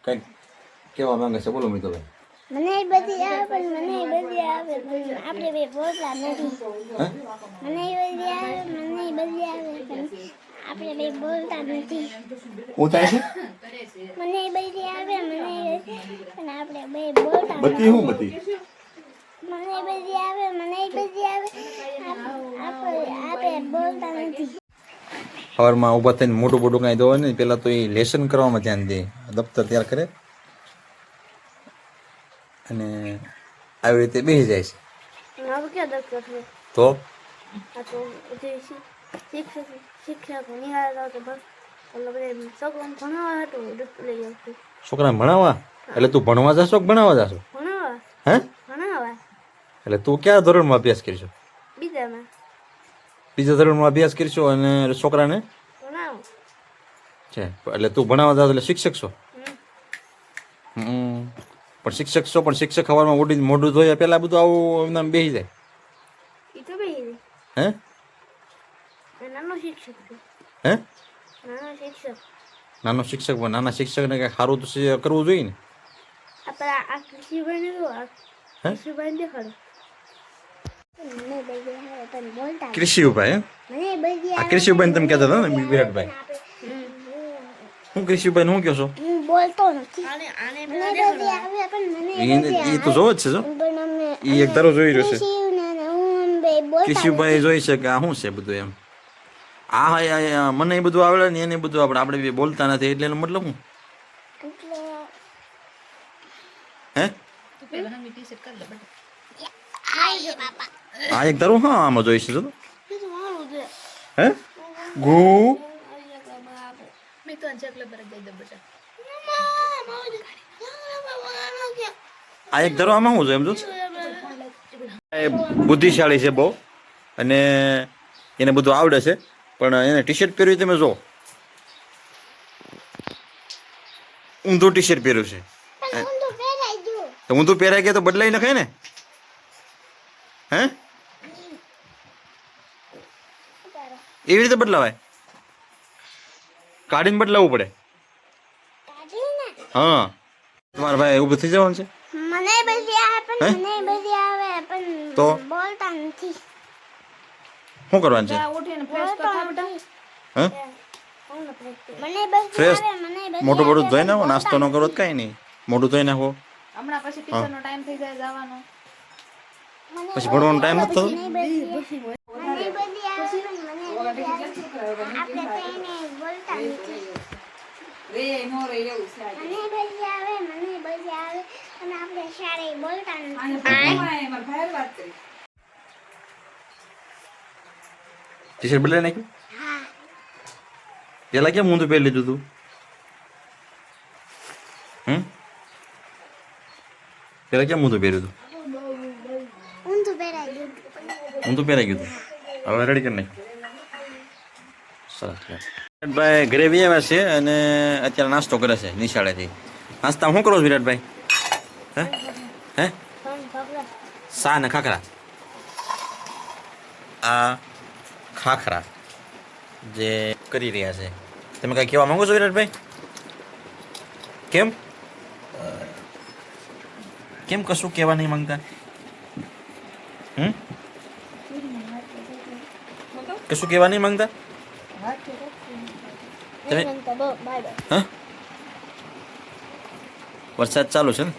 કંઈક કેવા માંગે છે બોલો મિતુભાઈ. મને બધી આવે પણ મને બધી આવે પણ આપણે બે બોલતા નથી. હે મને બધી આવે પણ આપણે બે બોલતા નથી. હું થાય છે મને બધી આવે પણ આપણે બે બોલતા બધી નથી. હું બધી મને બધી આવે આપણે બોલતા નથી. સવારમાં ઊભા થઈને મોટું મોટું કાંઈ દોવે નહીં, પહેલાં તો એ લેસન કરવામાં ધ્યાન દે, દફતર તૈયાર કરે અને આવી રીતે બેસી જાય છે. હવે ક્યાં દફતર છે? તો આ તો જે શિક્ષક નિહાળતા તો બસ એટલે બધે છોકરાને ભણાવવા હતું દફતર લઈ આવતું. છોકરાને ભણાવવા? એટલે તું ભણવા જાશો કે ભણાવવા જાશો? ભણાવવા હે ભણાવવા એટલે તું કયા ધોરણમાં અભ્યાસ કરશો? બીજામાં બીજા ધોરણમાં અભ્યાસ કરશો અને છોકરાને ભણાવો. છે એટલે તું ભણાવવા જાવ એટલે શિક્ષક છો. પણ શિક્ષક છો, પણ શિક્ષક સવારમાં ઉઠીને મોઢું ધોયા પહેલા બધું આવું એમનામ બેસી જાય. એ તો બેહી હે નાનો શિક્ષક છે. હે નાનો શિક્ષક નાનો શિક્ષક, પણ નાના શિક્ષકને કંઈક સારું તો કરવું જોઈએ ને. આપણે આ કૃષિભાઈ ને હે કૃષિભાઈ દેખાડો. મને બધી આવે પણ બોલતા કૃષિભાઈ? મને બધી આ કૃષિભાઈ તમે કહેતા હતા ને વિરાટભાઈ? હું કૃષિભાઈ હું કહો છો? હું બોલતો નથી. મને બધી આવે પણ મને એ તો જોવો જ છે જો, એ એક ધારો જોઈ રહ્યો છે. કૃષિભાઈ જોઈ છે કે આ શું છે બધું એમ. આ મને એ બધું આવડે ને એને બધું આપણે આપણે બી બોલતા નથી એટલે એનો મતલબ શું? હે આ એક ધારો હા આમાં જોઈ છે જો. હે ગુ આ એક ધારો આમાં શું છે એમ જો. એ બુદ્ધિશાળી છે બહુ અને એને બધું આવડે છે, પણ એને ટી શર્ટ પહેર્યું તમે જો, ઊંધું ટી શર્ટ પહેર્યું છે. તો ઊંધું પહેરાઈ ગયા તો બદલાઈ નખાય ને. હે એવી રીતે બદલાવાય? કાઢીને બદલાવવું પડે. હા તમારા ભાઈ ઊભું થઈ જવાનું છે. મને બધી આવે પણ તો બોલતા નથી. શું કરવાનું છે? હે મને બધી ફ્રેશ આવે મને મોટું મોટું ધોઈ નાખો, નાસ્તો ન કરો તો કાંઈ નહીં, મોટું ધોઈ નાખો. હમણાં પછી ટીચરનો ટાઈમ થઈ જાય જવાનો. પછી ભણવાનો ટાઈમ નથી થતો. મને બધી આવે આપણે તો એને બોલતા નથી. મને બધી આવે અને આપણે શાળાએ બોલતા નથી. ટી શર્ટ બદલાઈ નાખ્યું? હા પેલા કેમ ઊંધું પહેરી લીધું તું? પેલા કેમ ઊંધું પહેર્યું હતું? ઊંધું પહેરાઈ ગયું. ઊંધું પહેરાઈ ગયું હતું. હવે રેડી કરી નાખ્યું. સરસ. વિરાટભાઈ ઘરે બી આવ્યા છે અને અત્યારે નાસ્તો કરે છે નિશાળેથી. નાસ્તા શું કરો છો વિરાટભાઈ? હે હે સા ને ખાખરા? આ ખાખરા જે કરી રહ્યા છે. તમે કઈ કહેવા માંગો છો વિરાટભાઈ? કેમ કેમ કશું કહેવા નહીં માંગતા? કશું કહેવા નહીં માંગતા તમે? હા વરસાદ ચાલુ છે ને?